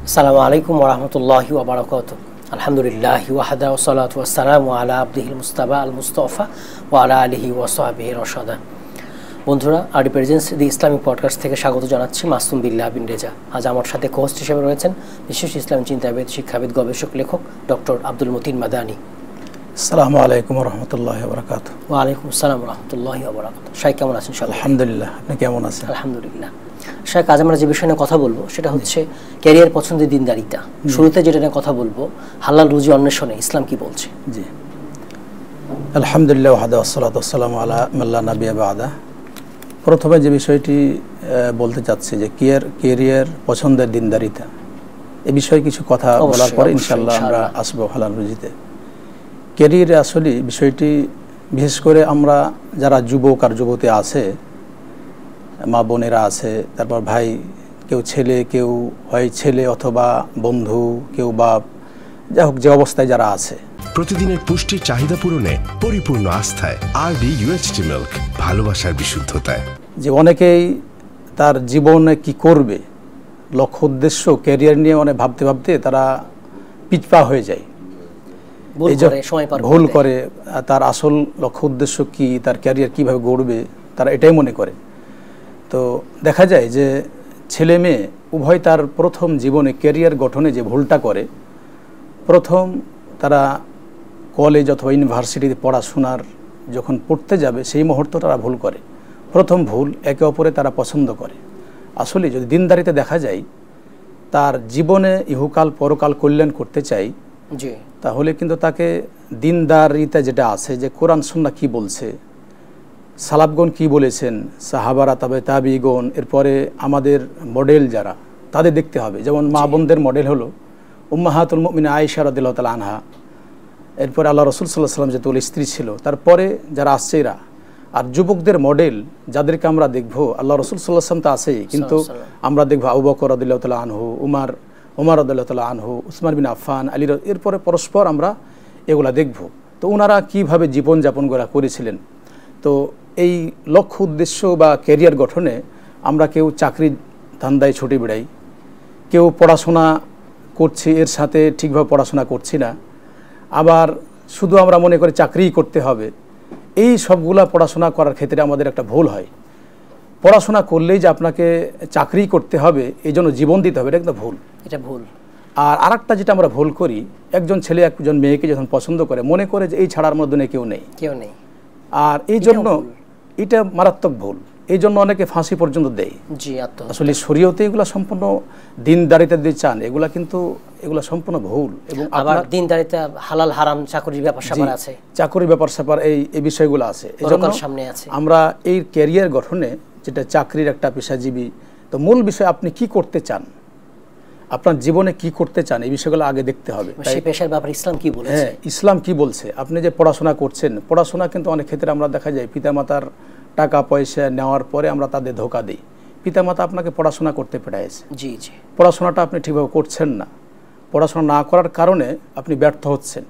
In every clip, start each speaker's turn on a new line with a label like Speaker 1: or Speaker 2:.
Speaker 1: আসসালামু আলাইকুম ওয়া রাহমাতুল্লাহি ওয়া বারাকাতুহু। আলহামদুলিল্লাহি ওয়াহদা ওয়া সলাতু ওয়াসসালামু আলা আবদিহিল মুস্তাফা আল মুস্তাফা ওয়া আলা আলিহি ওয়া সাহবিহি রাশাদা। বন্ধুরা, আরডি প্রেজেন্স দি ইসলামিক পডকাস্ট থেকে স্বাগত জানাচ্ছি মাসুম বিল্লাহ বিন রেজা। আজ আমার সাথে কোহোস্ট হিসেবে রয়েছেন বিশেষ ইসলামী চিন্তাবিদ, শিক্ষাবিদ, গবেষক, লেখক ডক্টর আব্দুল মতিন মাদানী।
Speaker 2: আসসালামু আলাইকুম ওয়া রাহমাতুল্লাহি ওয়া বারাকাতুহু।
Speaker 1: ওয়া আলাইকুম আসসালাম ওয়া রাহমাতুল্লাহি ওয়া বারাকাতুহু। শাইখ কেমন আছেন?
Speaker 2: আলহামদুলিল্লাহ, আপনি কেমন আছেন?
Speaker 1: আলহামদুলিল্লাহ। শাইখ, আজ আমরা যে বিষয় নিয়ে কথা বলবো সেটা হচ্ছে ক্যারিয়ার পছন্দের দিনদারিতা। শুরুতে যেটা নিয়ে কথা বলবো, হালাল রুজি অন্বেষণে ইসলাম কি বলছে?
Speaker 2: জি, আলহামদুলিল্লাহ ওয়াহদা ওয়া সলাতু ওয়াসসালামু আলা মান লা নাবিয়্যা বা'দা। প্রথমে যে বিষয়টি বলতে চাচ্ছি যে ক্যারিয়ার পছন্দের দিনদারিতা, এই বিষয়ে কিছু কথা বলার পরে ইনশাআল্লাহ আমরা আসবো হালাল রুজিতে। ক্যারিয়ারে আসলে বিষয়টি বিশেষ করে আমরা যারা যুবক আর যুবতী আছে, মা বোনেরা আছে, তারপর ভাই, কেউ ছেলে, কেউ হয় ছেলে অথবা বন্ধু, কেউ বাপ, যাই হোক যে অবস্থায় যারা আছে,
Speaker 3: প্রতিদিনের পুষ্টির চাহিদা পূরণে পরিপূর্ণ আস্থায় আরডি UHT মিল্ক, ভালোবাসার বিশুদ্ধতায়।
Speaker 2: যে অনেকেই তার জীবনে কি করবে, লক্ষ্য উদ্দেশ্য ক্যারিয়ার নিয়ে অনেক ভাবতে ভাবতে তারা পিছপা হয়ে যায়, ভুল করে। তার আসল লক্ষ্য উদ্দেশ্য কি, তার ক্যারিয়ার কিভাবে গড়বে, তারা এটাই মনে করে। তো দেখা যায় যে ছেলে মেয়ে উভয় তার প্রথম জীবনে ক্যারিয়ার গঠনে যে ভুলটা করে, প্রথম তারা কলেজ অথবা ইউনিভার্সিটিতে পড়াশোনার যখন পড়তে যাবে সেই মুহূর্তে তারা ভুল করে। প্রথম ভুল, একে অপরে তারা পছন্দ করে। আসলে যদি দিনদারিতে দেখা যায়, তার জীবনে ইহকাল পরকাল কল্যাণ করতে চাই, তাহলে কিন্তু তাকে দিনদারিতা যেটা আছে, যে কোরআন সুন্নাহ কি বলছে, সালাফগণ কি বলেছেন, সাহাবারা, তবে তাবিগণ, এরপরে আমাদের মডেল যারা, তাদের দেখতে হবে। যেমন মা বোনদের মডেল হলো উম্মাহাতুল মুমিনিন আয়েশা রাদিয়াল্লাহু তাআলা আনহা, এরপরে আল্লাহ রাসূল সাল্লাল্লাহু আলাইহি ওয়াসাল্লাম যেহেতু স্ত্রী ছিল, তারপরে যারা আসছে এরা। আর যুবকদের মডেল যাদেরকে আমরা দেখবো, আল্লাহ রাসূল সাল্লাল্লাহু আলাইহি ওয়াসাল্লাম তো আছেই, কিন্তু আমরা দেখবো আবু বকর রাদিয়াল্লাহু তাআলা আনহু, উমর রাদিয়াল্লাহু তাআলা আনহু, উসমান বিন আফফান, আলী, এরপরে পরস্পর আমরা এগুলা দেখব। তো ওনারা কীভাবে জীবনযাপন করেছিলেন। তো এই লক্ষ্য উদ্দেশ্য বা ক্যারিয়ার গঠনে আমরা কেউ চাকরির ধান্দায় ছুটে বেড়াই, কেউ পড়াশোনা করছি এর সাথে ঠিকভাবে পড়াশোনা করছি না, আবার শুধু আমরা মনে করি চাকরিই করতে হবে। এই সবগুলা পড়াশোনা করার ক্ষেত্রে আমাদের একটা ভুল হয়। পড়াশোনা করলেই যে আপনাকে চাকরি করতে হবে, এই জন্য জীবন দিতে হবে, এটা কিন্তু ভুল।
Speaker 1: এটা ভুল। আর
Speaker 2: আরেকটা যেটা আমরা ভুল করি, একজন ছেলে একজন মেয়েকে যখন পছন্দ করে, মনে করে যে এই ছাড়ার মধ্যে কেউ নেই। আর এই জন্য এটা মারাত্মক ভুল। এই জন্য অনেকে ফাঁসি পর্যন্ত দেয়। আসলে শরীয়তে এগুলা সম্পূর্ণ দিনদারিতা দিয়ে চান, এগুলা কিন্তু এগুলা সম্পূর্ণ ভুল। এবং
Speaker 1: আবার দিনদারিতা হালাল হারাম চাকরির ব্যাপার স্যাপার আছে,
Speaker 2: চাকরির ব্যাপার স্যাপার এই বিষয়গুলো আছে। এজন্য আমরা এই ক্যারিয়ার গঠনে, যেটা চাকরির একটা পেশাজীবী, তো মূল বিষয় আপনি কি করতে চান, আপনার জীবনে কি করতে চান, এই বিষয়গুলো আগে দেখতে হবে।
Speaker 1: সেই পেশার ব্যাপারে ইসলাম কি বলেছে?
Speaker 2: হ্যাঁ, ইসলাম কি বলছে। আপনি যে পড়াশোনা করছেন, পড়াশোনা কিন্তু অনেক ক্ষেত্রে আমরা দেখা যায় পিতামাতার টাকা পয়সা নেওয়ার পরে আমরা তাদের ধোকা দিই। পিতামাতা আপনাকে পড়াশোনা করতে পেড়াইছে, পড়াশোনাটা আপনি ঠিকভাবে করছেন না, পড়াশোনা না করার কারণে আপনি ব্যর্থ হচ্ছেন।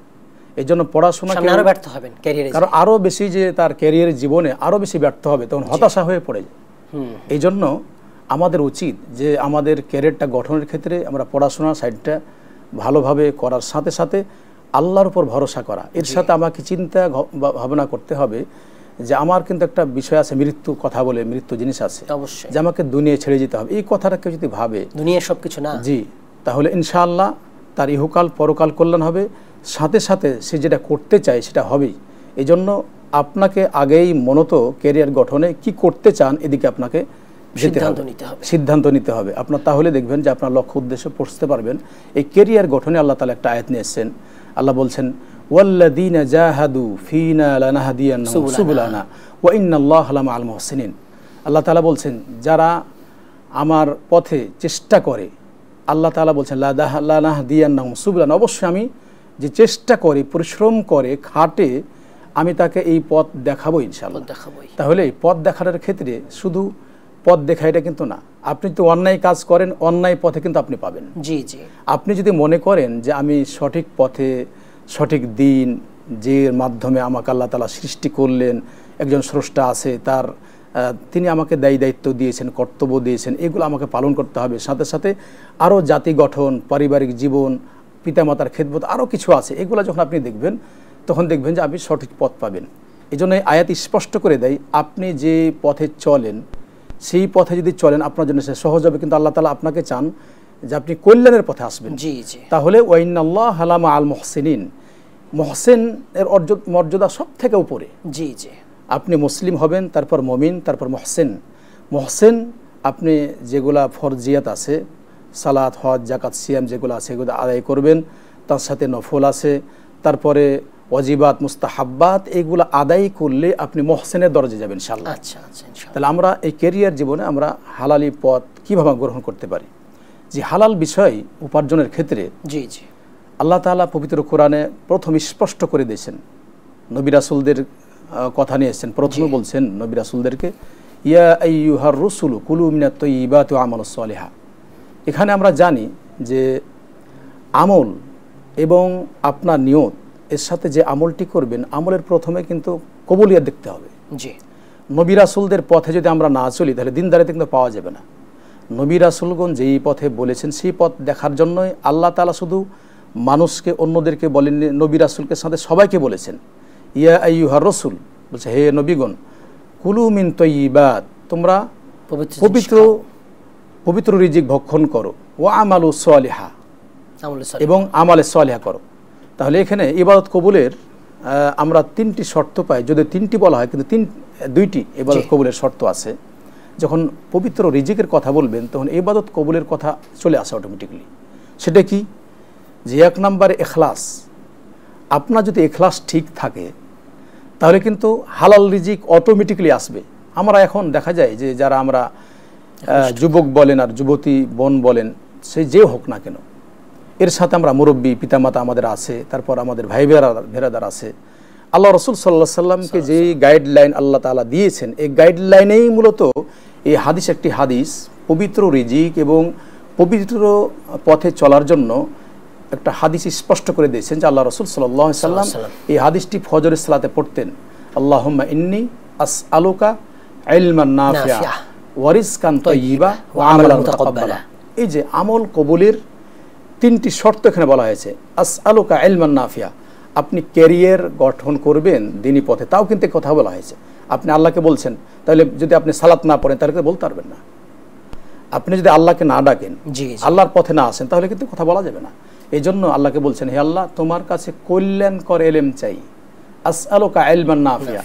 Speaker 2: এই জন্য পড়াশোনা
Speaker 1: আরো ব্যর্থ হবেন,
Speaker 2: কারণ আরো বেশি যে তার ক্যারিয়ারের জীবনে আরো বেশি ব্যর্থ হবে, তখন হতাশা হয়ে পড়ে যায়। এই জন্য আমাদের উচিত যে আমাদের ক্যারিয়ারটা গঠনের ক্ষেত্রে আমরা পড়াশোনার সাইডটা ভালোভাবে করার সাথে সাথে আল্লাহর উপর ভরসা করা। এর সাথে আমাকে চিন্তা ভাবনা করতে হবে যে আমার কিন্তু একটা বিষয় আছে, মৃত্যু কথা বলে, মৃত্যু জিনিস আছে, যে আমাকে দুনিয়া ছেড়ে যেতে হবে। এই কথাটা কেউ যদি ভাবে
Speaker 1: দুনিয়া সবকিছু না,
Speaker 2: তাহলে ইনশাআল্লাহ তার ইহকাল পরকাল কল্যাণ হবে, সাথে সাথে সে যেটা করতে চায় সেটা হবেই। এই জন্য আপনাকে আগেই মনত ক্যারিয়ার গঠনে কি করতে চান, এদিকে আপনাকে সিদ্ধান্ত নিতে হবে আপনার। তাহলে দেখবেন যে আপনার লক্ষ্য উদ্দেশ্যে পৌঁছতে পারবেন। এই ক্যারিয়ার গঠনে আল্লাহ তাআলা একটা আয়াত নিয়ে এসেছেন। আল্লাহ বলছেন, ওয়াল্লাযীনা জাহাদু ফীনা লানাহদিয়ান্নাহুম সুবুলানা ওয়া ইন্নাল্লাহা লামাআল মুহসিনিন। আল্লাহ তাআলা বলছেন, যারা আমার পথে চেষ্টা করে, আল্লাহ তাআলা বলছেন লানাহদিয়ান্নাহুম সুবুলানা, অবশ্যই আমি যে চেষ্টা করি, পরিশ্রম করে, খাটে, আমি তাকে এই পথ দেখাবো ইনশাআল্লাহ। তাহলে এই পথ দেখানোর ক্ষেত্রে শুধু পথ দেখা এটা কিন্তু না। আপনি তো অন্যায় কাজ করেন, অন্যায় পথে কিন্তু আপনি পাবেন। আপনি যদি মনে করেন যে আমি সঠিক পথে, সঠিক দিন, যে মাধ্যমে আমাকে আল্লাহ তাআলা সৃষ্টি করলেন, একজন স্রষ্টা আছে, তার তিনি আমাকে দায়িত্ব দিয়েছেন, কর্তব্য দিয়েছেন, এগুলো আমাকে পালন করতে হবে। সাথে সাথে আরও জাতি গঠন, পারিবারিক জীবন, পিতামাতার খেদমত, আরও কিছু আছে। এগুলো যখন আপনি দেখবেন তখন দেখবেন যে আপনি সঠিক পথ পাবেন। এই জন্য এই আয়াত স্পষ্ট করে দেয়, আপনি যে পথে চলেন সেই পথে যদি চলেন আপনার জন্য সে সহজ হবে। কিন্তু আল্লাহ তাআলা আপনাকে চান যে আপনি কল্যাণের পথে আসবেন। তাহলে ওয়াইনাল্লাহ আলামা আল মুহসিনিন, মহসেন এর মর্যাদা সব থেকে উপরে। আপনি মুসলিম হবেন, তারপর মমিন, তারপর মহসেন। মহসেন আপনি যেগুলা ফরজিয়াত আছে, সালাত, হজ, জাকাত, সিয়াম যেগুলো আছে এগুলো আদায় করবেন, তার সাথে নফল আছে, তারপরে ওয়াজিবাত, মুস্তাহাব্বাত, এগুলো আদায় করলে আপনি মহসেনের দরজে যাবেন ইনশাআল্লাহ। তাহলে আমরা এই ক্যারিয়ার জীবনে আমরা হালালি পথ কিভাবে গ্রহণ করতে পারি? যে হালাল বিষয় উপার্জনের ক্ষেত্রে আল্লাহ তাআলা পবিত্র কোরআনে প্রথম স্পষ্ট করে দিয়েছেন। নবী রাসূলদের কথা নিয়েছেন, প্রথমে বলছেন নবী রাসূলদেরকে, ইয়া আইয়ুহার রুসুলু কুলু মিনাত তাইয়্যিবাতি ওয়া আমালুস সালিহা। এখানে আমরা জানি যে আমল এবং আপনার নিয়ত, এর সাথে যে আমলটি করবেন, আমলের প্রথমে কিন্তু কবুলিয়ত দেখতে হবে। নবী রাসূলদের পথে যদি আমরা না চলি তাহলে দিনদারিতে কিন্তু পাওয়া যাবে না। নবী রাসূলগণ যেই পথে বলেছেন সেই পথ দেখার জন্যই আল্লাহ তাআলা শুধু মানুষকে, অন্যদেরকে বলেননি, নবী রাসূলকে সাথে সবাইকে বলেছেন, ইয়া আইয়ুহার রাসূল, বলছে হে নবীগণ, কুলু মিন তাইয়্যিবাত, তোমরা পবিত্র রিজিক ভক্ষণ করো, ওয়া আমালু সালিহা, এবং আমালে সালিহা করো। তাহলে এখানে ইবাদত কবুলের আমরা তিনটি শর্ত পাই। যদি তিনটি বলা হয় কিন্তু দুইটি ইবাদত কবুলের শর্ত আছে। যখন পবিত্র রিজিকের কথা বলবেন তখন ইবাদত কবুলের কথা চলে আসে অটোমেটিক্যালি। সেটা কি? যে এক নম্বরে ইখলাস। আপনার যদি ইখলাস ঠিক থাকে তাহলে কিন্তু হালাল রিজিক অটোমেটিক্যালি আসবে। আমরা এখন দেখা যায় যে যারা আমরা যুবক বলেন আর যুবতী বোন বলেন, সে যে হোক না কেন, এর সাথে আমরা মুরব্বী পিতামাতা আমাদের আছে, তারপর আমাদের ভাই ভেরাদার আছে। আল্লাহ রাসূল সাল্লাল্লাহু আলাইহি সাল্লামকে যে গাইডলাইন আল্লাহ তাআলা দিয়েছেন, এই গাইডলাইনেই মূলত এই হাদিস একটি হাদিস। পবিত্র রিজিক এবং পবিত্র পথে চলার জন্য একটা হাদিস স্পষ্ট করে দিয়েছেন যে আল্লাহ রাসূল সাল্লাল্লাহু আলাইহি সাল্লাম এই হাদিসটি ফজরের সালাতে পড়তেন, আল্লাহুম্মা ইন্নী আসআলুকা ইলমান নাফিআ ওয়া রিজকান তাইয়্যিবা ওয়া আমালান মুতাকাব্বালা। এই যে আমল কবুলের তিনটি শর্ত এখানে বলা হয়েছে। আসআলুকা ইলমান নাফিআ, আপনি ক্যারিয়ার গঠন করবেন দ্বীনি পথে, তাও কিন্তু কথা বলা হয়েছে। আপনি আল্লাহকে বলছেন, তাহলে যদি আপনি সালাত না পড়েন তাহলে বলতে পারবেন না। আপনি যদি আল্লাহকে না ডাকেন, আল্লাহর পথে না আসেন, তাহলে কিন্তু কথা বলা যাবে না। এই জন্য আল্লাহকে বলছেন, হে আল্লাহ, তোমার কাছে কল্যাণকর এলেম চাই। আসআলুকা ইলমান নাফিআ,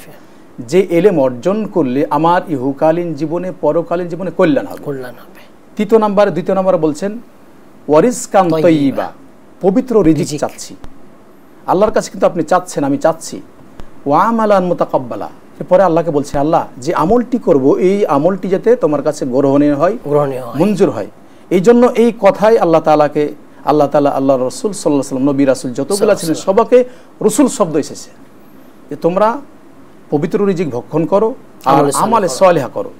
Speaker 2: যে এলেম অর্জন করলে আমার ইহকালীন জীবনে, পরকালীন জীবনে কল্যাণ হবে। দ্বিতীয় নম্বরে বলছেন ওয়া রিজকান তাইয়্যিবা, পবিত্র রিজিক চাচ্ছি। আল্লাহর কাছে কিন্তু আপনি চাচ্ছেন, আমি চাচ্ছি। ওয়া আমালান মুতাকাব্বালা, এরপরে আল্লাহকে বলছে, আল্লাহ যে আমলটি করব এই আমলটি যাতে তোমার কাছে গ্রহণীয় হয়, মঞ্জুর হয়। এই জন্য এই কথাই আল্লাহ তাআলা আল্লাহ রাসূল সাল্লাল্লাহু আলাইহি ওয়াসাল্লাম, নবী রাসূল যতগুলো ছিলেন সবাইকে রাসূল শব্দ এসেছে যে তোমরা পবিত্র রিজিক ভক্ষণ করো আর আমালে সালিহা করো।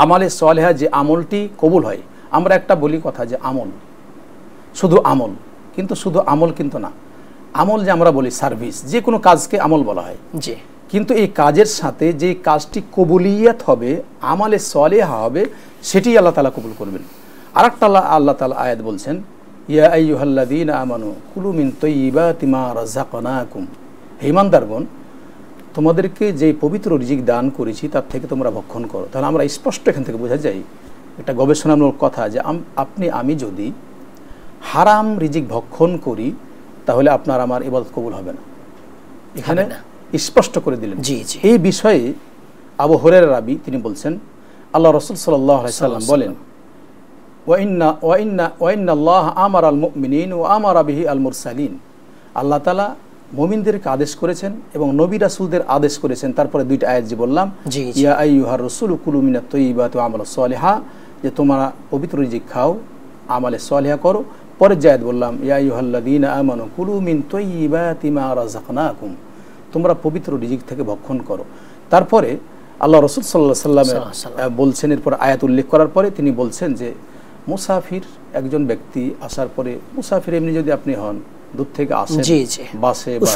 Speaker 2: আমালে সালিহা, যে আমলটি কবুল হয়। আমরা একটা বলি কথা যে আমল, শুধু আমল, কিন্তু শুধু আমল কিন্তু না। আমল যে আমরা বলি সার্ভিস, যে কোনো কাজকে আমল বলা হয়, কিন্তু এই কাজের সাথে যে কাজটি কবুলিয়াত হবে, আমালে সালিহা হবে, সেটি আল্লাহ তাআলা কবুল করবেন। আরেকটা আল্লাহ তাআলা আয়াত বলছেন, ইয়া আইয়ুহাল্লাযীনা আমানু কুলু মিন তাইয়্যিবাতি মা রাযাকনাকুম, হে ঈমানদারগণ, তোমাদেরকে যে পবিত্র রিজিক দান করেছি তার থেকে তোমরা ভক্ষণ করো। তাহলে আমরা স্পষ্ট এখান থেকে বোঝা যায় একটা গবেষণামূলক কথা যে আমি যদি হারাম রিজিক ভক্ষণ করি তাহলে আপনার আমার ইবাদত কবুল হবে না। এখানে স্পষ্ট করে দিলেন। এই বিষয়ে আবু হুরায়রা রাবি তিনি বলছেন, আল্লাহ রাসূল সাল্লাল্লাহু আলাইহি সাল্লাম বলেন, ওয়া ইন্না আল্লাহ আমারাল মুমিনিন ওয়া আমারা বিহি আল মুরসালিন, আল্লাহ তাআলা মুমিনদেরকে আদেশ করেছেন এবং নবী রাসূলদের আদেশ করেছেন। তারপরে দুইটা আয়াত যে বললাম, ইয়া আইয়ুহার রাসূলু কুলু মিনাত তাইয়্যিবাতি ওয়া আমালুস সালিহা, যে তোমরা পবিত্র রিজিক খাও, আমালে সালিহা করো। পরের যে আয়াত বললাম, ইয়া আইয়ুহাল্লাযীনা আমানু কুলু মিন তাইয়্যিবাতি মা রাযাকনাকুম, তোমরা পবিত্র রিজিক থেকে ভক্ষণ করো। তারপরে আল্লাহ রাসূল সাল্লাল্লাহু আলাইহি ওয়াসাল্লাম বলছেন, এরপর আয়াত উল্লেখ করার পরে তিনি বলছেন যে মুসাফির একজন ব্যক্তি আসার পরে, মুসাফির এমনি যদি আপনি হন, দূর থেকে আসেন বাসে বা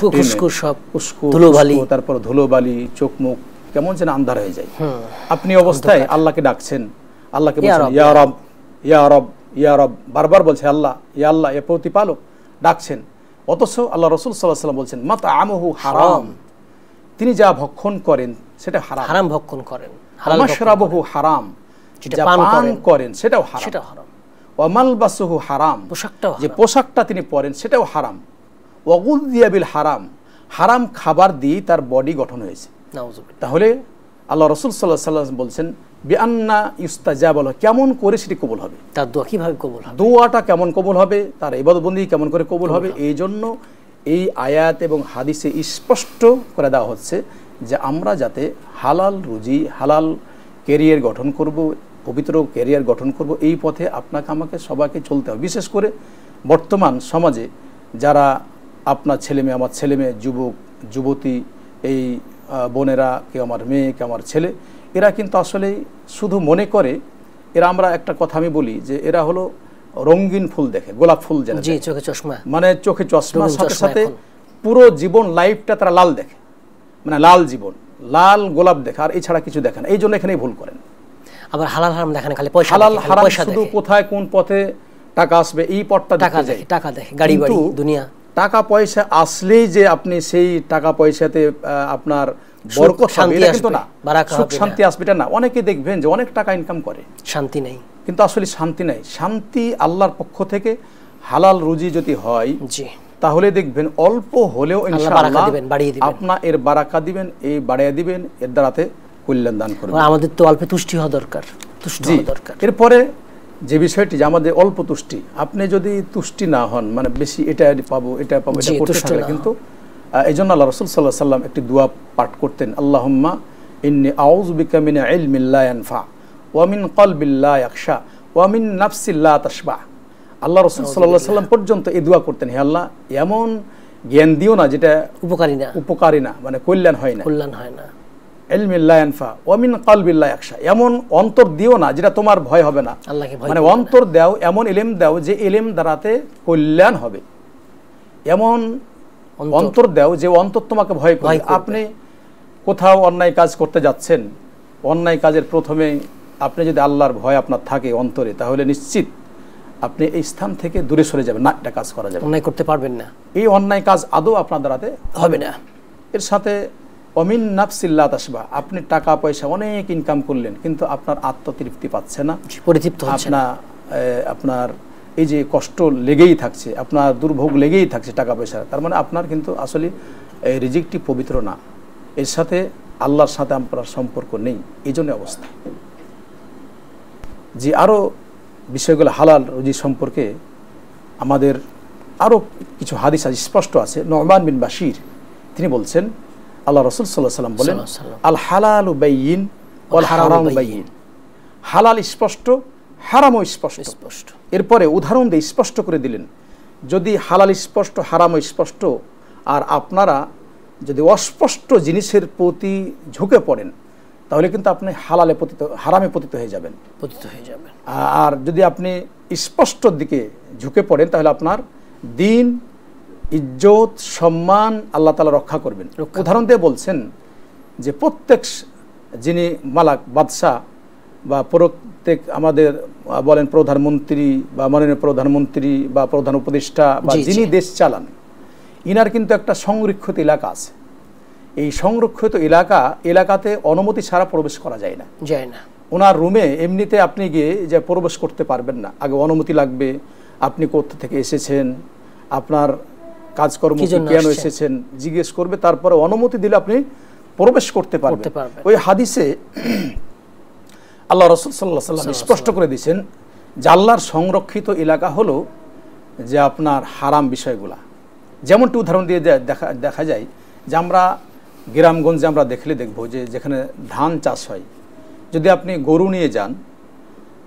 Speaker 2: ট্রেনে, তারপর ধুলোবালি, চোখ মুখ কেমন যেন আন্ধার হয়ে যায়। আপনি অবস্থায় আল্লাহকে ডাকছেন, আল্লাহকে বলছেন ইয়া রব ইয়া রব ইয়া রব, বারবার বলছে আল্লাহ ইয়া আল্লাহ, এ প্রতিপালক ডাকছেন। অথচ আল্লাহ রাসূল সাল্লাল্লাহু আলাইহি ওয়াসাল্লাম বলছেন মাতআমুহু হারাম, তিনি যা ভক্ষণ করেন সেটা হারাম।
Speaker 1: হারাম ভক্ষণ করেন।
Speaker 2: মাশরাবুহু হারাম, যা পান করেন সেটাও হারাম।
Speaker 1: সেটাও হারাম।
Speaker 2: ওয়া মালবাসুহু হারাম,
Speaker 1: পোশাকটাও
Speaker 2: যে পোশাকটা তিনি পরেন সেটাও হারাম। ওয়া গুযিয়া বিল হারাম, হারাম খাবার দিয়ে তার বডি গঠন হয়েছে।
Speaker 1: নাউযুবিল্লাহ।
Speaker 2: তাহলে আল্লাহ রাসূল সাল্লাল্লাহু আলাইহি ওয়াসাল্লাম বলছেন বিআন্না ইস্তাজাবা লাহু, কেমন করে সেটি কবুল হবে,
Speaker 1: তার দোয়া কিভাবে কবুল হবে,
Speaker 2: দোয়াটা কেমন কবুল হবে, তার ইবাদত বন্দেগী কেমন করে কবুল হবে। এই জন্য এই আয়াত এবং হাদিসে স্পষ্ট করে দেওয়া হচ্ছে যে আমরা যাতে হালাল রুজি, হালাল ক্যারিয়ার গঠন করব, পবিত্র ক্যারিয়ার গঠন করব, এই পথে আপনাকে আমাকে সবাইকে চলতে হবে। বিশেষ করে বর্তমান সমাজে যারা আপনার ছেলেমেয়ে, আমার ছেলেমেয়ে, যুবক যুবতী, এই বোনেরা, কেউ আমার মেয়ে, কেউ আমার ছেলে, এরা কিন্তু আসলে শুধু মনে করে, এরা, আমরা একটা কথা আমি বলি যে এরা হলো রঙিন ফুল দেখে, গোলাপ ফুল যেন,
Speaker 1: জি, চোখে চশমা,
Speaker 2: মানে চোখে চশমার সাথে সাথে পুরো জীবন লাইফটা তারা লাল দেখে, মানে লাল জীবন, লাল গোলাপ দেখে, আর এছাড়া কিছু দেখে না। এই জন্য এখানেই ভুল করেন।
Speaker 1: আবার হালাল হারাম দেখেন, খালি পয়সা,
Speaker 2: হালাল হারাম শুধু কোথায় কোন পথে টাকা আসবে এই পথটা দেখতে যায়,
Speaker 1: টাকা দেখে, গাড়ি বাড়ি দুনিয়া। টাকা
Speaker 2: পয়সা আসলেই যে আপনি সেই টাকা পয়সাতে আপনার বরকত হবে এটা কিন্তু না, সুখ শান্তি আসবে এটা না। অনেকে দেখবেন যে অনেক টাকা ইনকাম করে, শান্তি নেই, কিন্তু আসলে শান্তি নাই। শান্তি আল্লাহর পক্ষ থেকে হালাল রুজি যদি হয়, জি, তাহলে দেখবেন অল্প হলেও ইনশাআল্লাহ আপনার এর বারাকা দিবেন, এই বাড়াইয়া দিবেন, এর দ্বারাতে কল্যাণ দান করবেন।
Speaker 1: আমাদের তো অল্প তুষ্টি হওয়া দরকার, তুষ্টি হওয়া দরকার।
Speaker 2: এরপরে যে বিষয়টি যে আমাদের অল্প তুষ্টি, আপনি যদি তুষ্টি না হন, মানে বেশি এটা পাবো এটা পাবো এটা করতে থাকলে কিন্তু, এই জন্য আল্লাহ রাসূল সাল্লাল্লাহু আলাইহি ওয়াসাল্লাম একটি দোয়া পাঠ করতেন, আল্লাহুম্মা ইন্নী আউযু বিকা মিন ইলমিন লা ইয়ানফা ওয়া মিন কলবিন লা ইয়াখশা ওয়া মিন নাফসিন লা তাশবা। আল্লাহ রাসূল সাল্লাল্লাহু আলাইহি ওয়াসাল্লাম পর্যন্ত এই দোয়া করতেন, হে আল্লাহ এমন জ্ঞান দিও না যেটা উপকারী না, মানে কল্যাণ হয় না, ইলমিন লা ইয়ানফা ওয়া মিন কলবিন লা ইয়াখশা, এমন অন্তর দিও না যেটা তোমার ভয় হবে না, মানে অন্তর দাও, এমন ইলম দাও যে ইলম দ্বারাতে কল্যাণ হবে, এমন অন্তর দাও যে অন্তর তোমাকে ভয় করবে। আপনি কোথাও অন্যায় কাজ করতে যাচ্ছেন, অন্যায় কাজের প্রথমে আপনি যদি আল্লাহর ভয় আপনার থাকে অন্তরে, তাহলে নিশ্চিত আপনি এই স্থান থেকে দূরে সরে যাবেন না, এটা কাজ করা যাবে, অন্যায় করতে পারবেন না, এই অন্যায় কাজ আদৌ আপনার দ্বারাতে হবে না। এর সাথে অমিন নাফসিন লা তাশবা, আপনি টাকা পয়সা অনেক ইনকাম করলেন কিন্তু আপনার আত্মতৃপ্তি পাচ্ছে না, পরিতৃপ্ত হচ্ছে না, আপনার এই যে কষ্ট লেগেই থাকছে, আপনার দুর্ভোগ লেগেই থাকছে টাকা পয়সা, তার মানে আপনার কিন্তু আসলে এই রিজিকটি পবিত্র না, এর সাথে আল্লাহর সাথে আপনার সম্পর্ক নেই, এই জন্য অবস্থা। যে আরও বিষয়গুলো হালাল রুজি সম্পর্কে আমাদের আরও কিছু হাদিস স্পষ্ট আছে। নু'মান বিন বাশির তিনি বলছেন, আল্লাহ রাসূল সাল্লাল্লাহু আলাইহি ওয়াসাল্লাম বলেন, আল হালালু বাইয়িন ওয়াল হারামু বাইয়িন, হালাল স্পষ্ট, হারামও স্পষ্ট। এরপরে উদাহরণ দিয়ে স্পষ্ট করে দিলেন, যদি হালাল স্পষ্ট, হারামও স্পষ্ট, আর আপনারা যদি অস্পষ্ট জিনিসের প্রতি ঝুঁকে পড়েন, তাহলে কিন্তু আপনি হারামে পতিত হয়ে যাবেন। আর যদি আপনি স্পষ্টর দিকে ঝুঁকে পড়েন, তাহলে আপনার দিন, ইজ্জত, সম্মান আল্লাহ তাআলা রক্ষা করবেন। উদাহরণ দিয়ে বলছেন যে প্রত্যেক যিনি মালাক, বাদশাহ বা প্রত্যেক আমাদের বলেন প্রধানমন্ত্রী বা মাননীয় প্রধানমন্ত্রী বা প্রধান উপদেষ্টা বা যিনি দেশ চালান, ইনার কিন্তু একটা সংরক্ষিত এলাকা আছে। এই সংরক্ষিত এলাকাতে অনুমতি ছাড়া প্রবেশ করা যায় না। ওনার রুমে এমনিতে আপনি গিয়ে যে প্রবেশ করতে পারবেন না, আগে অনুমতি লাগবে, আপনি কোথা থেকে এসেছেন, আপনার কাজকর্ম কেন এসেছেন জিজ্ঞেস করবে, তারপরে অনুমতি দিলে আপনি প্রবেশ করতে পারবেন। ওই হাদিসে আল্লাহ রাসূল সাল্লাল্লাহু আলাইহি ওয়াসাল্লাম স্পষ্ট করে দিয়েছেন যে আল্লাহর সংরক্ষিত এলাকা হলো যে আপনার হারাম বিষয়গুলা। যেমনটি উদাহরণ দিয়ে দেখা যায় যে আমরা গ্রামগঞ্জে আমরা দেখবো যে যেখানে ধান চাষ হয়, যদি আপনি গরু নিয়ে যান,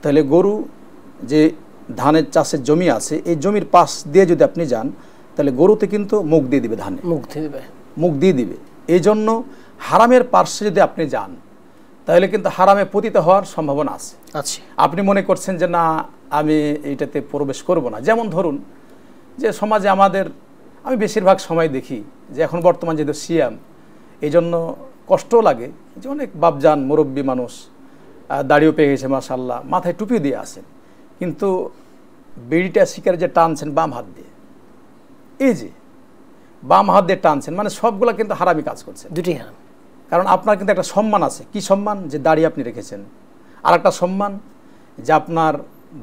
Speaker 2: তাহলে গরু যে ধানের চাষের জমি আছে, এই জমির পাশ দিয়ে যদি আপনি যান, তাহলে গরুতে কিন্তু মুখ দিয়ে দিবে, ধানে মুখ দিয়ে দিবে। এই জন্য হারামের পার্শ্বে যদি আপনি যান, তাহলে কিন্তু হারামে পতিত হওয়ার সম্ভাবনা আছে। আপনি মনে করছেন যে না, আমি এইটাতে প্রবেশ করব না। যেমন ধরুন যে সমাজে আমি বেশিরভাগ সময় দেখি যে এখন বর্তমান যেহেতু সিয়াম, এই জন্য কষ্টও লাগে যে অনেক বাপজান মুরব্বী মানুষ, দাড়িও পেয়ে গেছে মাশাআল্লাহ, মাথায় টুপি দিয়ে আছেন, কিন্তু বিড়িটা সিগারেট যে টানছেন বাম হাত দিয়ে, এই যে বাম হাত দিয়ে টানছেন, মানে সবগুলা কিন্তু হারামি কাজ করছেন,
Speaker 1: দুটি হারাম।
Speaker 2: কারণ আপনার কিন্তু একটা সম্মান আছে। কি সম্মান? যে দাড়ি আপনি রেখেছেন। আর একটা সম্মান যে আপনার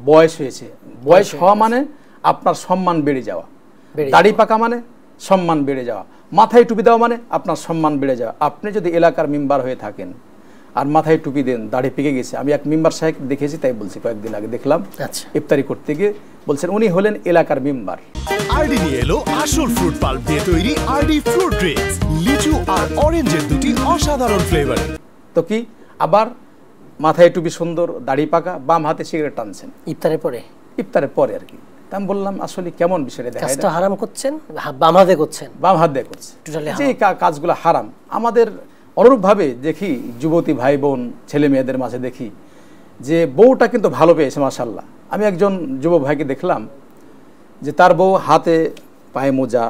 Speaker 2: বয়স হয়েছে, বয়স হওয়া মানে আপনার সম্মান বেড়ে যাওয়া, দাড়ি পাকা মানে সম্মান বেড়ে যাওয়া, মাথায় টুপি দেওয়া মানে আপনার সম্মান বেড়ে যাওয়া। আপনি যদি এলাকার মেম্বার হয়ে থাকেন আর মাথায় টুপি দেন, দাড়ি পেকে গেছে, আমি এক মেম্বার সাহেব দেখেছি, তাই বলছি, কয়েকদিন আগে দেখলাম ইফতারি করতে গিয়ে, বলছেন উনি হলেন এলাকার মেম্বার।
Speaker 3: আরডি নিয়ে এলো আসল ফ্রুট পাল্প দিয়ে তৈরি আরডি ফ্রুট ড্রিঙ্কস, লিচু আর অরেঞ্জের দুটি অসাধারণ ফ্লেভার।
Speaker 2: তো কি আবার মাথায় টুপি সুন্দর, দাড়ি পাকা, বাম হাতে সিগারেট টানছেন ইফতারের পরে আর কি। তা আমি বললাম আসলে কেমন বিষয়টা দেখা যায়,
Speaker 1: হারাম করছেন, বাম হাতে করছেন,
Speaker 2: বাম হাত দিয়ে করছে, যে কাজগুলো হারাম। আমাদের অনুরূপভাবে দেখি যুবতী ভাই বোন ছেলে মেয়েদের মাঝে দেখি যে বউটা কিন্তু ভালো পেয়েছে মাশাআল্লাহ। আমি একজন যুবক ভাইকে দেখলাম যে তার বউ হাতে পায়ে মোজা,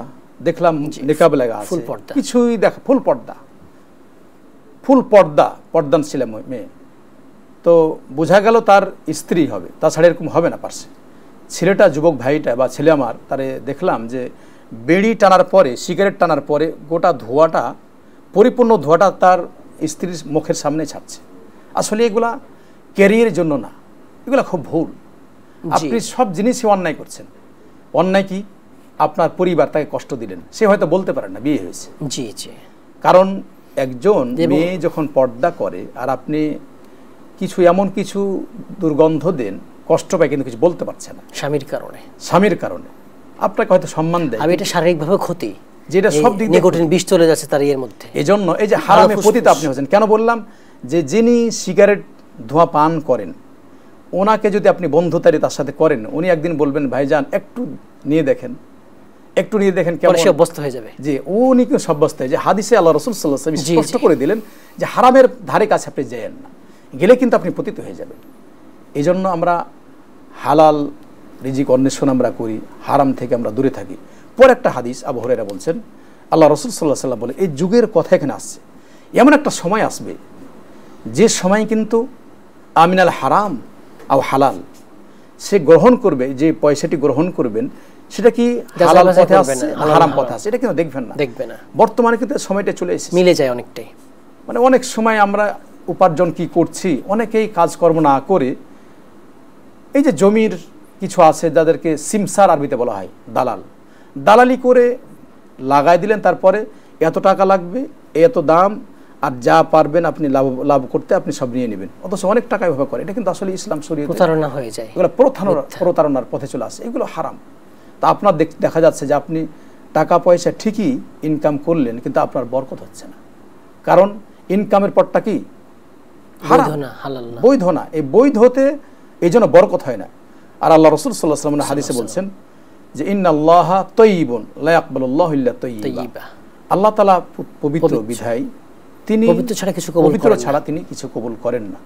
Speaker 2: দেখলাম নিকাব লাগা আছে, কিছুই দেখা, ফুল পর্দান ছিল মেয়ে। তো বোঝা গেল তার স্ত্রী হবে, তাছাড়া এরকম হবে না পারছে। ছেলেটা, যুবক ভাইটা বা ছেলে আমার, তারে দেখলাম যে বেড়ি টানার পরে, সিগারেট টানার পরে গোটা ধোঁয়াটা, পরিপূর্ণ ধোঁয়াটা তার স্ত্রীর মুখের সামনে ছাড়ছে। আসলে এগুলা ক্যারিয়ারের জন্য না, এগুলা খুব ভুল। আপনি সব জিনিসই অন্যায় করছেন। অন্যায় কি? আপনার পরিবার তাকে কষ্ট দিলেন, সে হয়তো বলতে পারে না বিয়ে হয়েছে। কারণ একজন মেয়ে যখন পর্দা করে আর আপনি কিছু এমন কিছু দুর্গন্ধ দেন, কষ্ট পায়, কিন্তু কিছু বলতে পারছে না স্বামীর কারণে আপনাকে হয়তো সম্মান দেয়,
Speaker 1: এটা শারীরিকভাবে ক্ষতি,
Speaker 2: যেটা সব দিক
Speaker 1: নিকোটিন বিষ চলে যাচ্ছে তার এর মধ্যে।
Speaker 2: এজন্য এই যে হারামে পতিত আপনি হচ্ছেন। কেন বললাম? যে যিনি সিগারেট ধোঁয়া পান করেন, ওনাকে যদি আপনি বন্ধুতারি তার সাথে করেন, উনি একদিন বলবেন ভাইজান একটু নিয়ে দেখেন কেমন
Speaker 1: অভ্যস্ত হয়ে যাবে।
Speaker 2: যে উনি কেউ সাব্যস্ত হয়, যে হাদিসে আল্লাহ রাসূল সাল্লাল্লাহু আলাইহি ওয়াসাল্লাম স্পষ্ট করে দিলেন যে হারামের ধারে কাছে আপনি যাবেন না, গেলে কিন্তু আপনি পতিত হয়ে যাবেন। এই জন্য আমরা হালাল রিজিক অন্বেষণ আমরা করি, হারাম থেকে আমরা দূরে থাকি। পরে একটা হাদিস আবু হুরায়রা বলছেন, আল্লাহ রাসূল সাল্লাল্লাহু আলাইহি ওয়াসাল্লাম বলে, এই যুগের কথা এখানে আসছে, এমন একটা সময় আসবে যে সময় কিন্তু আমিনাল হারাম আও হালাল, সে গ্রহণ করবে, যে পয়সাটি গ্রহণ করবেন সেটা কি হালাল পথে আসছে না হারাম পথে আসছে, এটা কিন্তু দেখবে না। বর্তমানে কিন্তু সময়টা চলে এসেছে,
Speaker 1: মিলে যায় অনেকটাই।
Speaker 2: মানে অনেক সময় আমরা উপার্জন কি করছি, অনেকেই কাজকর্ম না করে, এই যে জমির কিছু আছে যাদেরকে সিমসার আরবিতে বলা হয়, দালালি করে লাগাই দিলেন, তারপরে এত টাকা লাগবে, এত দাম, আর যা পারবেন আপনি লাভ করতে আপনি সব নিয়ে নেবেন, অথচ অনেক টাকা এভাবে করে। এটা কিন্তু আসলে ইসলাম শরীয়তে
Speaker 1: প্রতারণা হয়ে যায়,
Speaker 2: এগুলো প্রতারণার পথে চলে আসে, এগুলো হারাম। তা আপনার দেখা যাচ্ছে যে আপনি টাকা পয়সা ঠিকই ইনকাম করলেন, কিন্তু আপনার বরকত হচ্ছে না, কারণ ইনকামের পথটা কি বৈধ না। এই বৈধ হতে এই জন্য বরকত হয় না। আর আল্লাহ রাসূল সাল্লাল্লাহু আলাইহি ওয়াসাল্লাম হাদিসে বলছেন যে ইন্নাল্লাহা তাইয়্যিবুন লা ইয়াকবালুল্লাহু ইল্লা তাইয়্যিবা, আল্লাহ তাআলা পবিত্র বিধায় তিনি পবিত্র ছাড়া তিনি কিছু কবুল করেন না।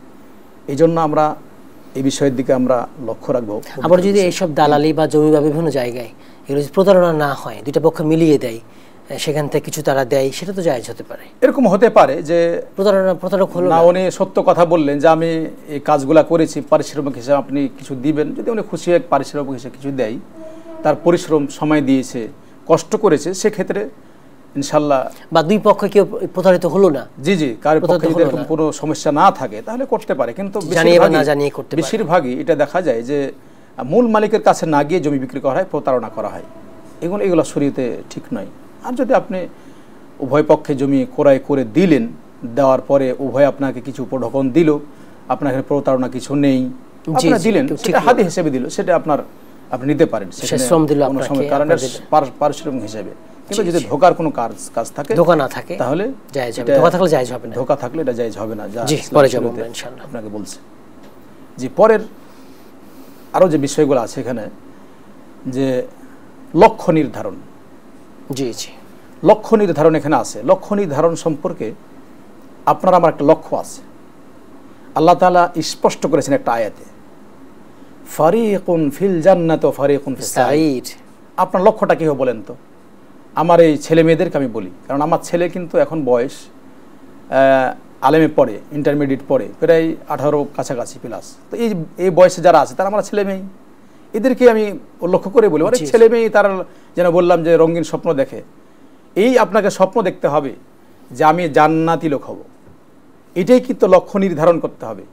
Speaker 2: এই জন্য আমরা এই বিষয়ের দিকে আমরা লক্ষ্য রাখবো।
Speaker 1: আবার যদি এইসব দালালি বা জমি বা বিভিন্ন জায়গায় এগুলো প্রতারণা না হয়, দুইটা পক্ষ মিলিয়ে দেয়, সেখান থেকে কিছু তারা দেয়, সেটা তো জায়েজ হতে পারে।
Speaker 2: এরকম হতে পারে যে
Speaker 1: প্রতারক হলো
Speaker 2: না, উনি সত্য কথা বললেন যে আমি এই কাজগুলা করেছি, পারিশ্রমিক হিসেবে আপনি কিছু দিবেন, যদি উনি খুশি হয় পারিশ্রমিক হিসেবে কিছু দেয়, তার পরিশ্রম সময় দিয়েছে, কষ্ট করেছে, সেক্ষেত্রে ইনশাআল্লাহ,
Speaker 1: বা দুই পক্ষ কেউ প্রতারিত হলো না,
Speaker 2: জি কারোর পক্ষে যদি এরকম কোনো সমস্যা না থাকে তাহলে করতে পারে। কিন্তু বেশিরভাগই এটা দেখা যায় যে মূল মালিকের কাছে না গিয়ে জমি বিক্রি করা হয়, প্রতারণা করা হয়, এগুলো শরীয়তে ঠিক নয়। আর যদি আপনি উভয় পক্ষে জমি ক্রয় করে দিলেন, দেওয়ার পরে উভয় আপনাকে কিছু উপঢৌকন দিল, আপনার এখানে প্রতারণা কিছু নেই, আপনারা দিলেন, সেটা হাতে হিসেবে দিল, সেটা আপনি নিতে পারেন, পারিশ্রমিক হিসেবে। কিন্তু যদি ধোকার কোনো কাজ থাকে,
Speaker 1: ধোকা না থাকে,
Speaker 2: তাহলে
Speaker 1: জায়েজ হবে, ধোকা থাকলে জায়েজ হবে না,
Speaker 2: ধোকা থাকলে এটা জায়েজ হবে না, যা
Speaker 1: পরে যাব ইনশাআল্লাহ
Speaker 2: আপনাকে বলছে। যে পরের আরো যে বিষয়গুলো আছে এখানে, যে লক্ষ্য নির্ধারণ, লক্ষ্য নির্ধারণ এখানে আছে। লক্ষ্য নির্ধারণ সম্পর্কে আপনার আমার একটা লক্ষ্য আছে, আল্লাহ তাআলা স্পষ্ট করেছেন একটা আয়াতে, ফারিকুন ফিল জান্নাতি ওয়া ফারিকুন ফিস সাঈর। আপনার লক্ষ্যটা কি হবে বলেন তো? আমার এই ছেলে মেয়েদেরকে আমি বলি, কারণ আমার ছেলে কিন্তু এখন বয়স আলেমে পড়ে, ইন্টারমিডিয়েট পড়ে, প্রায় 18 কাছাকাছি প্লাস। তো এই বয়সে যারা আছে তারা আমরা ছেলে মেয়ে, এদেরকে আমি লক্ষ্য করে বলি অনেক ছেলে মেয়ে তারা যেন বললাম যে রঙিন স্বপ্ন দেখে। এই আপনাকে স্বপ্ন দেখতে হবে যে আমি জান্নাতি লোক হব, এটাই কিন্তু লক্ষ্য নির্ধারণ করতে হবে।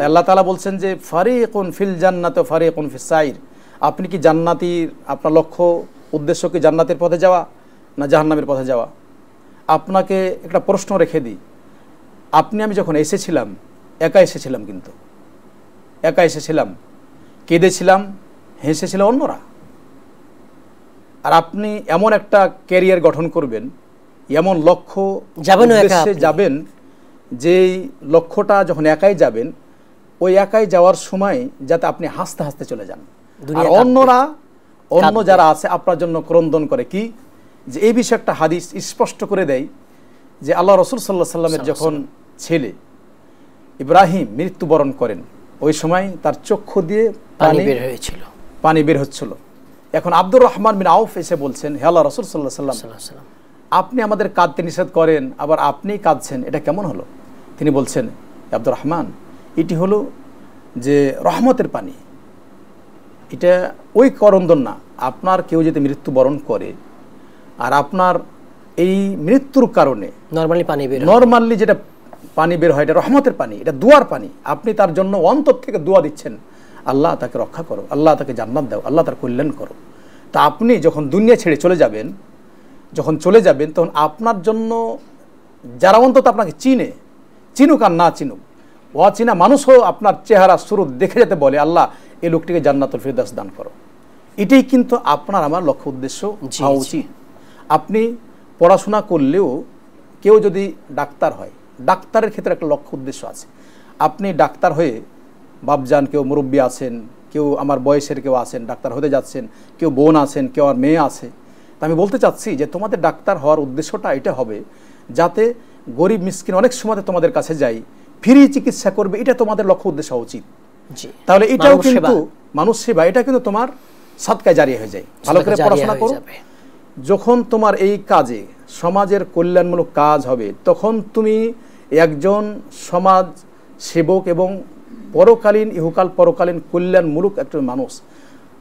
Speaker 2: আল্লাহ তাআলা বলছেন যে ফারিকুন ফিল জান্নাতি ওয়া ফারিকুন ফিস সাইর। আপনি কি জান্নাতির, আপনার লক্ষ্য উদ্দেশ্য কি জান্নাতের পথে যাওয়া না জাহান্নামের পথে যাওয়া? আপনাকে একটা প্রশ্ন রেখে দিই, আমি যখন এসেছিলাম একা এসেছিলাম, কিন্তু একা এসেছিলাম, কেঁদেছিলাম, হেসেছিল অন্যরা। আর আপনি এমন একটা ক্যারিয়ার গঠন করবেন, এমন লক্ষ্য যাবেন, যেই লক্ষ্যটা যখন একাই যাবেন, ওই একাই যাওয়ার সময় যাতে আপনি হাসতে হাসতে চলে যান, আর অন্য যারা আছে আপনার জন্য ক্রন্দন করে। কি যে এই বিষয়ে একটা হাদিস স্পষ্ট করে দেয় যে আল্লাহ রাসূল সাল্লাল্লাহু আলাইহি সাল্লামের যখন ছেলে ইব্রাহিম মৃত্যুবরণ করেন, ওই সময় তার চক্ষু দিয়ে পানি বের হচ্ছিল। এখন আব্দুর রহমান বিন আউফ এসে বলছেন, হে আল্লাহ রাসূল সাল্লাল্লাহু আলাইহি সাল্লাম, আপনি আমাদের কাঁদতে নিষেধ করেন, আবার আপনি কাঁদছেন, এটা কেমন হলো? তিনি বলছেন, আব্দুর রহমান, এটি হলো যে রহমতের পানি, এটা ওই করন্দন না। আপনার কেউ যদি মৃত্যুবরণ করে আর আপনার এই মৃত্যুর কারণে নরমালি যেটা পানি বের হয়, এটা রহমতের পানি, এটা দুয়ার পানি। আপনি তার জন্য অন্তর থেকে দোয়া দিচ্ছেন, আল্লাহ তাকে রক্ষা করো, আল্লাহ তাকে জান্নাত দাও, আল্লাহ তার কল্যাণ করো। তা আপনি যখন দুনিয়া ছেড়ে চলে যাবেন, তখন আপনার জন্য যারা অন্তত আপনাকে চিনুক আর না চিনুক, অচিনা মানুষও আপনার চেহারা সুরত দেখে যেতে বলে, আল্লাহ এই লোকটিকে জান্নাতুল ফিরদাউস দান করো। এটাই কিন্তু আপনার আমার লক্ষ্য উদ্দেশ্য হওয়া উচিত। আপনি পড়াশোনা করলেও কেউ যদি ডাক্তার হয়, ডাক্তারের ক্ষেত্রে একটা লক্ষ্য উদ্দেশ্য আছে। আপনি ডাক্তার হয়ে বাপজান, কেউ মুরব্বী আছেন, কেউ আমার বয়সের কেউ আছেন ডাক্তার হতে যাচ্ছেন, কেউ বোন আছেন, কেউ আর মেয়ে আছে। তা আমি বলতে চাচ্ছি যে তোমাদের ডাক্তার হওয়ার উদ্দেশ্যটা এটা হবে যাতে গরিব মিসকিন অনেক সময় তোমাদের কাছে যাই, ফ্রি চিকিৎসা করবে, এটা তোমাদের লক্ষ্য উদ্দেশ্য হওয়া উচিত। তাহলে এটাও কিন্তু মানুষ সেবা, এটা কিন্তু তোমার সাদকায়ে জারিয়া হয়ে যায়। ভালো করে পড়াশোনা করো, যখন তোমার এই কাজে সমাজের কল্যাণমূলক কাজ হবে, তখন তুমি একজন সমাজ সেবক এবং পরকালীন ইহকাল পরকালীন কল্যাণমূলক একজন মানুষ।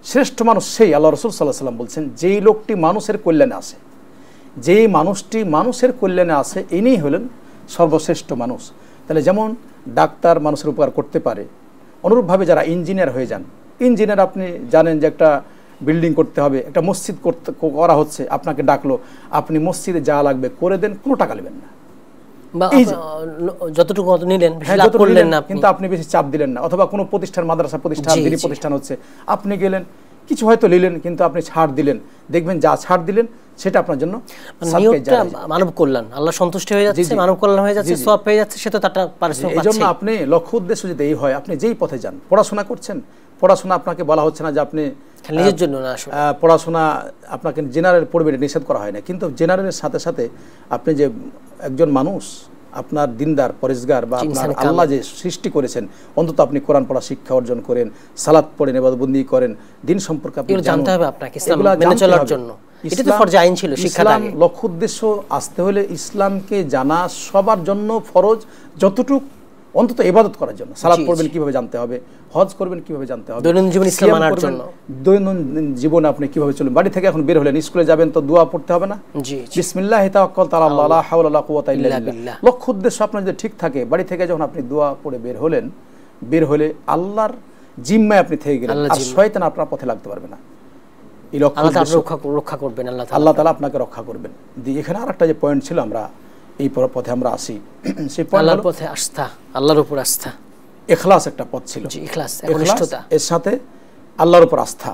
Speaker 2: শ্রেষ্ঠ মানুষ সেই আল্লাহ রাসূল সাল্লাল্লাহু আলাইহি ওয়াসাল্লাম বলছেন, যেই লোকটি মানুষের কল্যাণে আসে, যেই মানুষটি মানুষের কল্যাণে আসে, ইনিই হলেন সর্বশ্রেষ্ঠ মানুষ। তাহলে যেমন ডাক্তার মানুষের উপকার করতে পারে, অনুরূপভাবে যারা ইঞ্জিনিয়ার হয়ে যান, ইঞ্জিনিয়ার আপনি জানেন যে একটা বিল্ডিং করতে হবে, একটা মসজিদ করা হচ্ছে, আপনাকে ডাকলো, আপনি মসজিদে যা লাগবে করে দেন, কোনো টাকা নেবেন না,
Speaker 1: যতটুকু নিলেন,
Speaker 2: কিন্তু আপনি বেশি চাপ দিলেন না। অথবা কোনো প্রতিষ্ঠান, মাদ্রাসা প্রতিষ্ঠান, দিনী প্রতিষ্ঠান হচ্ছে, আপনি গেলেন, কিছু হয়তো নিলেন, কিন্তু আপনি ছাড় দিলেন, দেখবেন যা ছাড় দিলেন সেটা আপনার জন্য
Speaker 1: মানব কল্যাণ, আল্লাহ সন্তুষ্টি হয়ে যাচ্ছে, মানব কল্যাণ হয়ে যাচ্ছে, সওয়াব পেয়ে যাচ্ছে, সেটা তার পারিশ্রমিক পাচ্ছে।
Speaker 2: এইজন্য আপনি লক্ষ্য উদ্দেশ্য যদি এই হয়, আপনি যেই পথে যান, পড়াশোনা করছেন, পড়াশোনা আপনাকে বলা হচ্ছে না যে আপনি
Speaker 1: নিজের জন্য না,
Speaker 2: পড়াশোনা আপনাকে জেনারেল পড়বে নিষেধ করা হয় না, কিন্তু জেনারেলের সাথে সাথে আপনি যে একজন মানুষ, আপনার দিনদার পরেজগার বা আপনার আল্লাহ যে সৃষ্টি করেছেন, অন্তত আপনি কোরআন পড়া শিক্ষা অর্জন করেন, সালাত পড়েন, ইবাদতবন্দি করেন, দিন সম্পর্কে আপনি
Speaker 1: জানতে হবে আপনাকে, ইসলাম মেনে চলার জন্য। এটা তো ফরজ আইন ছিল, শিক্ষাটা আগে।
Speaker 2: লক্ষ্য উদ্দেশ্য আসতে হলে ইসলামকে জানা সবার জন্য ফরজ, যতটুকু অন্তত ইবাদত করার জন্য। সালাত পড়বেন কিভাবে জানতে হবে, হজ করবেন কিভাবে জানতে হবে,
Speaker 1: দৈনন্দিন জীবন ইসলাম মানার জন্য,
Speaker 2: দৈনন্দিন জীবনে আপনি কিভাবে চলবেন। বাড়ি থেকে এখন বের হলেন, স্কুলে যাবেন, তো দোয়া পড়তে হবে না? বিসমিল্লাহি তাওয়াক্কালতু আলা আল্লাহ, লা হাওলা ওয়ালা কুওয়াতা ইল্লা বিল্লাহ। লক্ষ্য উদ্দেশ্য আপনার যদি ঠিক থাকে, বাড়ি থেকে যখন আপনি দোয়া পড়ে বের হলে আল্লাহর জিম্মায় আপনি থেকে গেলেন, আর শয়তান আপনার পথে লাগতে পারবে না। এই লক্ষ্য
Speaker 1: রক্ষা করবেন
Speaker 2: আল্লাহ তাআলা আপনাকে রক্ষা করবেন। এখানে আরেকটা যে পয়েন্ট ছিল, আমরা এই পথে আমরা আসি, সেই
Speaker 1: আল্লাহর পথে আস্থা, আল্লাহর উপর আস্থা,
Speaker 2: ইখলাস একটা পথ ছিল।
Speaker 1: ইখলাস, একনিষ্ঠতা,
Speaker 2: এর সাথে আল্লাহর উপর আস্থা।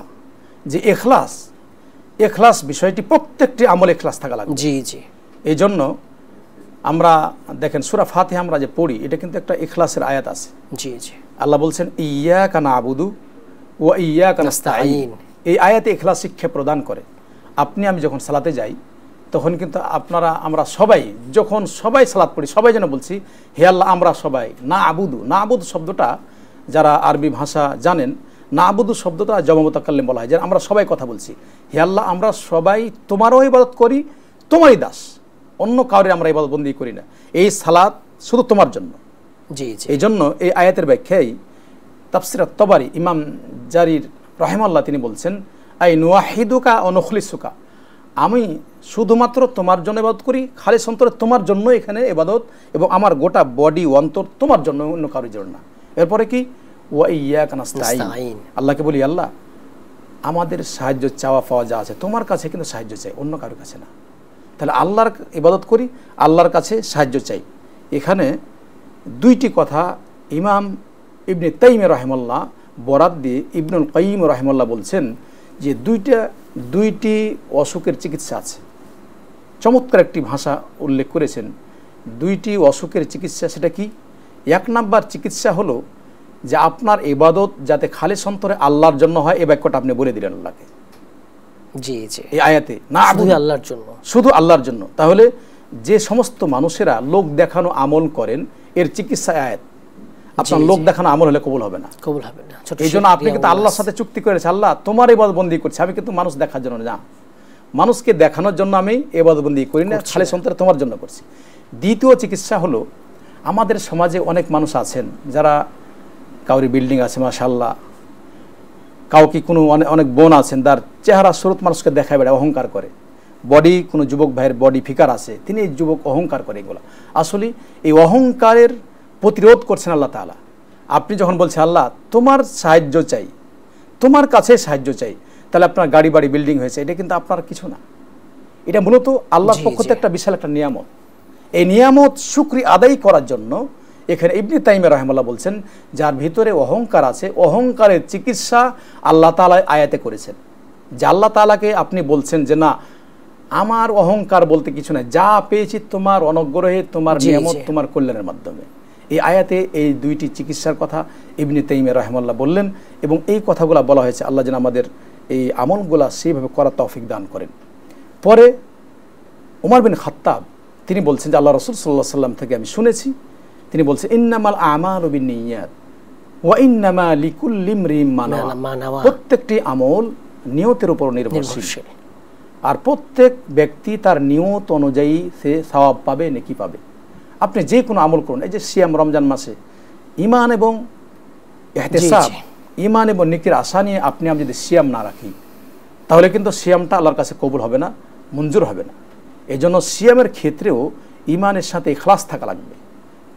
Speaker 2: যে ইখলাস বিষয়টি প্রত্যেকটি আমলে ইখলাস থাকা লাগবে। এই জন্য আমরা দেখেন সূরা ফাতিহা আমরা যে পড়ি, এটা কিন্তু একটা ইখলাসের আয়াত আছে। আল্লাহ বলছেন, ইয়্যাকা না'বুদু ওয়া ইয়্যাকা নাস্তাঈন। এই আয়াতে ইখলাস শিক্ষা প্রদান করে। আমি যখন সালাতে যাই, তখন কিন্তু আমরা সবাই যখন সালাত পড়ি, সবাই যেন বলছি, হে আল্লাহ, আমরা সবাই না'বুদু শব্দটা যারা আরবি ভাষা জানেন, না'বুদু শব্দটা জামা মুতাকাল্লিম বলা হয়, যে আমরা সবাই কথা বলছি, হে আল্লাহ, আমরা সবাই তোমারও ইবাদত করি, তোমারই দাস, অন্য কাউরে আমরা ইবাদত বন্দি করি না। এই সালাত শুধু তোমার জন্য।
Speaker 1: জি জি।
Speaker 2: এই জন্য এই আয়াতের ব্যাখ্যায় তাফসির আত-তাবারি ইমাম জারির রাহিমাহুল্লাহ তিনি বলছেন, আই নুওয়াহিদুকা ওয়া নুখলিসুকা, আমি শুধুমাত্র তোমার জন্য ইবাদত করি, খালিস অন্তরে তোমার জন্য এখানে ইবাদত, এবং আমার গোটা বডি অন্তর তোমার জন্য, অন্য কারোর জন্য না। এরপরে কি, ওয়া ইয়্যাকা নাস্তাঈন, আল্লাহকে বলি আল্লাহ আমাদের সাহায্য চাওয়া পাওয়া যা আছে তোমার কাছে কিন্তু সাহায্য চাই, অন্য কারোর কাছে না। তাহলে আল্লাহর ইবাদত করি, আল্লাহর কাছে সাহায্য চাই। এখানে দুইটি কথা ইমাম ইবনে তাইমিয়া রাহিমাহুল্লাহ বরাত দিয়ে ইবনুল কাইয়িম রাহিমাহুল্লাহ বলছেন যে দুইটি অসুখের চিকিৎসা আছে। চমৎকার একটি ভাষা উল্লেখ করেছেন, দুইটি অসুখের চিকিৎসা। সেটা কি? এক নাম্বার চিকিৎসা হলো যে আপনার ইবাদত যাতে খালিস অন্তরে আল্লাহর জন্য হয়, এই বাক্যটা আপনি বলে দিলেন আল্লাহকে।
Speaker 1: জি জি।
Speaker 2: এই আয়াতে না
Speaker 1: শুধু আল্লাহর জন্য,
Speaker 2: শুধু আল্লাহর জন্য। তাহলে যে সমস্ত মানুষেরা লোক দেখানো আমল করেন, এর চিকিৎসা আয়াত। আপনার লোক দেখানো আমল হলে কবুল হবে না,
Speaker 1: কবুল হবে না।
Speaker 2: এই জন্য আপনি কিন্তু আল্লাহর সাথে চুক্তি করেছে, আল্লাহ তোমার ইবাদতবন্দি করছি, আমি কিন্তু মানুষ দেখার জন্য না, মানুষকে দেখানোর জন্য আমি ইবাদতবন্দি করি না, খালিস অন্তরে তোমার জন্য করছি। দ্বিতীয় চিকিৎসা হলো, আমাদের সমাজে অনেক মানুষ আছেন যারা, কাউরি বিল্ডিং আছে মাশাআল্লাহ, কাউকে কোনো অনেক বোন আছেন তার চেহারা স্বরূপ মানুষকে দেখায় বেড়ায়, অহংকার করে। বডি, কোনো যুবক ভাইয়ের বডি ফিকার আছে, তিনি এই যুবক অহংকার করে। এগুলো আসলে এই অহংকারের প্রতিরোধ করছেন আল্লাহ তাআলা। আপনি যখন বলছেন আল্লাহ তোমার সাহায্য চাই, তোমার কাছে সাহায্য চাই, তাহলে আপনার গাড়ি বাড়ি বিল্ডিং হয়েছে, এটা কিন্তু আপনার কিছু না, এটা মূলত আল্লাহর পক্ষ থেকে একটা বিশাল একটা নিয়ামত। এই নিয়ামত শুকরিয়া আদায় করার জন্য এখানে ইবনে তাইমিয়া রাহিমাহুল্লাহ বলছেন, যার ভিতরে অহংকার আছে, অহংকারের চিকিৎসা আল্লাহ তাআলা আয়াতে করেছেন। যে আল্লাহ তাআলাকে আপনি বলছেন যে না, আমার অহংকার বলতে কিছু নাই, যা পেয়েছি তোমার অনুগ্রহে, তোমার নিয়ামত, তোমার কল্যাণের মাধ্যমে। এই আয়াতে এই দুইটি চিকিৎসার কথা ইবনে তাইমিয়া রাহিমাহুল্লাহ বললেন, এবং এই কথাগুলো বলা হয়েছে আল্লাহ যেন আমাদের এই আমলগুলা সেইভাবে করার তৌফিক দান করেন। পরে উমর বিন খাত্তাব তিনি বলছেন যে আল্লাহ রাসূল সাল্লাল্লাহু আলাইহি ওয়াসাল্লাম থেকে আমি শুনেছি, তিনি বলছেন ইন্নামাল আমালু বিন্নিয়াত ওয়া ইন্নামা লিকুল্লি ইমরিইন মা নাওয়া, প্রত্যেকটি আমল নিয়তের উপর নির্ভরশীল, আর প্রত্যেক ব্যক্তি তার নিয়ত অনুযায়ী সে সওয়াব পাবে, নেকি পাবে। আপনি যে কোনো আমল করুন, এই যে সিয়াম, রমজান মাসে ঈমান এবং ইহতিসাব, ঈমান এবং নেকির আশা নিয়ে আপনি আমি যদি সিয়াম না রাখি, তাহলে কিন্তু সিয়ামটা আল্লাহর কাছে কবুল হবে না, মঞ্জুর হবে না। এই জন্য সিয়ামের ক্ষেত্রেও ঈমানের সাথে ইখলাস থাকা লাগবে,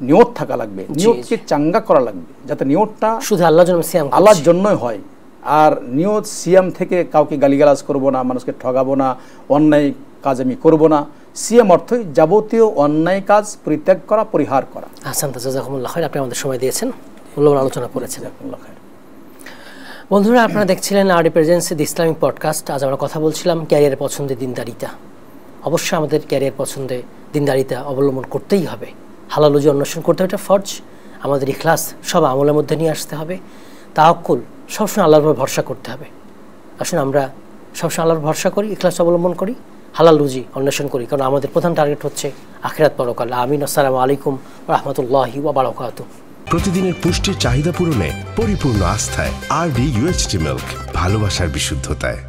Speaker 2: নিয়ত থাকা লাগবে, নিয়তকে চাঙ্গা করা লাগবে, যাতে নিয়তটা
Speaker 1: শুধু আল্লাহর জন্য, সিয়াম
Speaker 2: আল্লাহর জন্যই হয়। আর নিয়ত সিয়াম থেকে কাউকে গালিগালাজ করব না, মানুষকে ঠগাবো না, অন্যায় কাজ আমি করব না। সিয়াম অর্থই যাবতীয় অন্যায় কাজ পরিত্যাগ করা, পরিহার করা।
Speaker 1: আহসান, জাযাকুমুল্লাহ খাইর, আপনি আমাদের সময় দিয়েছেন, মূল্যবান আলোচনা করেছেন। বন্ধুরা, আপনারা দেখছিলেন আরডি প্রেজেন্স দি ইসলামিক পডকাস্ট। আজ আমরা কথা বলছিলাম ক্যারিয়ারের পছন্দে দিনদারিতা। অবশ্যই আমাদের ক্যারিয়ার পছন্দে দিনদারিতা অবলম্বন করতেই হবে, হালাল রুজি অন্বেষণ করতে হবে, এটা ফরজ। আমাদের ইখলাস সব আমলের মধ্যে নিয়ে আসতে হবে, তাওয়াক্কুল সবসময় আল্লাহর উপর ভরসা করতে হবে। আসুন আমরা সবসময় আল্লাহর ভরসা করি, ইখলাস অবলম্বন করি, হালাল রুজি অন্বেষণ করি, কারণ আমাদের প্রধান টার্গেট হচ্ছে আখিরাত পরকাল। আমিন। আসসালামু আলাইকুম ওয়া রাহমাতুল্লাহি ওয়া বারাকাতুহু।
Speaker 3: প্রতিদিনের পুষ্টির চাহিদা পূরণে পরিপূর্ণ আস্থায় আরডি UHT মিল্ক, ভালোবাসার বিশুদ্ধতায়।